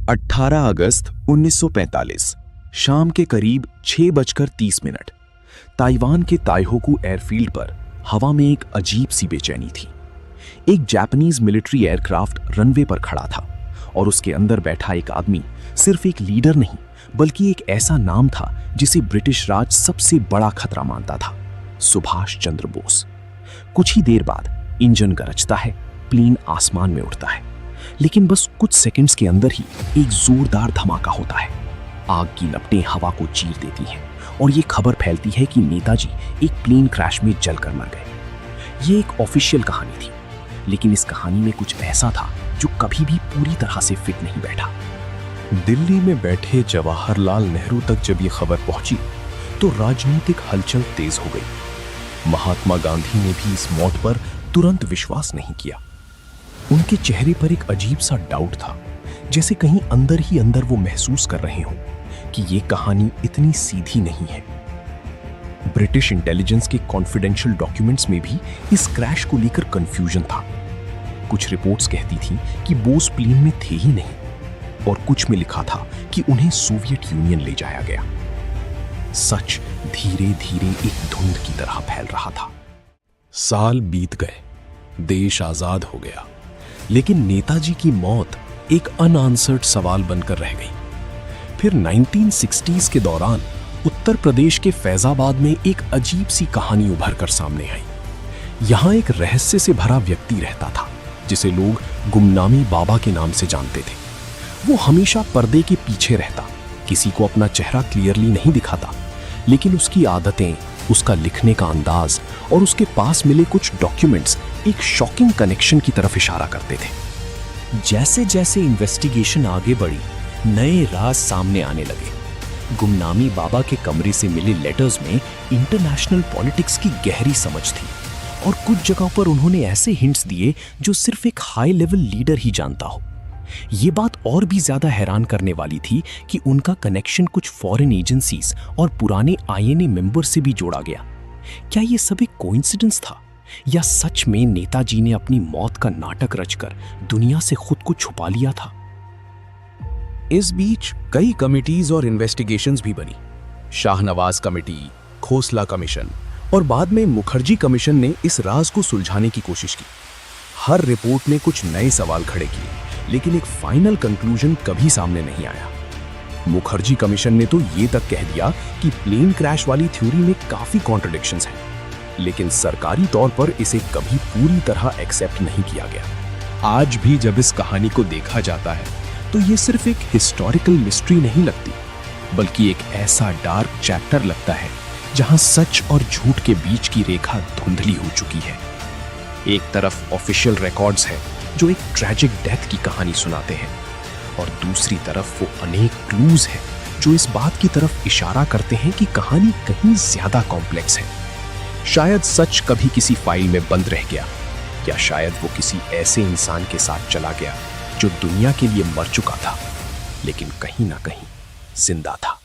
18 अगस्त 1945 शाम के करीब 6:30 ताइवान के ताइहोकू एयरफील्ड पर हवा में एक अजीब सी बेचैनी थी। एक जापानीज मिलिट्री एयरक्राफ्ट रनवे पर खड़ा था और उसके अंदर बैठा एक आदमी सिर्फ एक लीडर नहीं बल्कि एक ऐसा नाम था जिसे ब्रिटिश राज सबसे बड़ा खतरा मानता था, सुभाष चंद्र बोस। कुछ ही देर बाद इंजन गरजता है, प्लेन आसमान में उड़ता है, लेकिन बस कुछ सेकंड्स के अंदर ही एक जोरदार धमाका होता है। आग की लपटें हवा को चीर देती हैं और ये खबर फैलती है कि नेताजी एक प्लेन क्रैश में जलकर मर गए। ये एक ऑफिशियल कहानी थी, लेकिन इस कहानी में कुछ ऐसा था जो कभी भी पूरी तरह से फिट नहीं बैठा। दिल्ली में बैठे जवाहरलाल नेहरू तक जब ये खबर पहुंची तो राजनीतिक हलचल तेज हो गई। महात्मा गांधी ने भी इस मौत पर तुरंत विश्वास नहीं किया। उनके चेहरे पर एक अजीब सा डाउट था, जैसे कहीं अंदर ही अंदर वो महसूस कर रहे हों कि ये कहानी इतनी सीधी नहीं है। ब्रिटिश इंटेलिजेंस के कॉन्फिडेंशियल डॉक्यूमेंट्स में भी इस क्रैश को लेकर कंफ्यूजन था। कुछ रिपोर्ट्स कहती थी कि बोस प्लेन में थे ही नहीं और कुछ में लिखा था कि उन्हें सोवियत यूनियन ले जाया गया। सच धीरे धीरे एक धुंध की तरह फैल रहा था। साल बीत गए, देश आजाद हो गया, लेकिन नेताजी की मौत एक अनआंसर्ड सवाल बनकर रह गई। फिर 1960s के दौरान उत्तर प्रदेश के फैजाबाद में एक अजीब सी कहानी उभर कर सामने आई। यहां एक रहस्य से भरा व्यक्ति रहता था जिसे लोग गुमनामी बाबा के नाम से जानते थे। वो हमेशा पर्दे के पीछे रहता, किसी को अपना चेहरा क्लियरली नहीं दिखाता, लेकिन उसकी आदतें, उसका लिखने का अंदाज और उसके पास मिले कुछ डॉक्यूमेंट्स एक शॉकिंग कनेक्शन की तरफ इशारा करते थे। जैसे जैसे इन्वेस्टिगेशन आगे बढ़ी, नए राज सामने आने लगे। गुमनामी बाबा के कमरे से मिले लेटर्स में इंटरनेशनल पॉलिटिक्स की गहरी समझ थी और कुछ जगहों पर उन्होंने ऐसे हिंट्स दिए जो सिर्फ एक हाई लेवल लीडर ही जानता हो। ये बात और भी ज्यादा हैरान करने वाली थी कि उनका कनेक्शन कुछ फॉरेन एजेंसीज और पुराने आईएनए मेंबर से भी जोड़ा गया। क्या ये सब एक कोइंसिडेंस था या सच में नेताजी ने अपनी मौत का नाटक रचकर दुनिया से खुद को छुपा लिया था? इस बीच कई कमिटीज और इन्वेस्टिगेशंस भी बनी। शाहनवाज कमेटी, खोसला कमीशन और बाद में मुखर्जी कमीशन ने इस राज को सुलझाने की कोशिश की। हर रिपोर्ट ने कुछ नए सवाल खड़े किए, लेकिन एक फाइनल कंक्लूजन कभी सामने नहीं आया। मुखर्जी कमीशन ने तो ये तक कह दिया कि प्लेन क्रैश वाली थ्योरी में काफी कॉन्ट्रडिक्शंस हैं, लेकिन सरकारी तौर पर इसे कभी पूरी तरह एक्सेप्ट नहीं किया गया। आज भी जब इस कहानी को देखा जाता है तो ये सिर्फ एक हिस्टोरिकल मिस्ट्री नहीं लगती, बल्कि एक ऐसा डार्क चैप्टर लगता है जहां सच और झूठ के बीच की रेखा धुंधली हो चुकी है। एक तरफ ऑफिशियल रिकॉर्ड्स हैं जो एक ट्रैजिक डेथ की कहानी सुनाते हैं, और दूसरी तरफ वो अनेक क्लूज हैं जो इस बात की तरफ इशारा करते हैं कि कहानी कहीं ज्यादा कॉम्प्लेक्स है। शायद सच कभी किसी फाइल में बंद रह गया, या शायद वो किसी ऐसे इंसान के साथ चला गया जो दुनिया के लिए मर चुका था, लेकिन कहीं ना कहीं जिंदा था।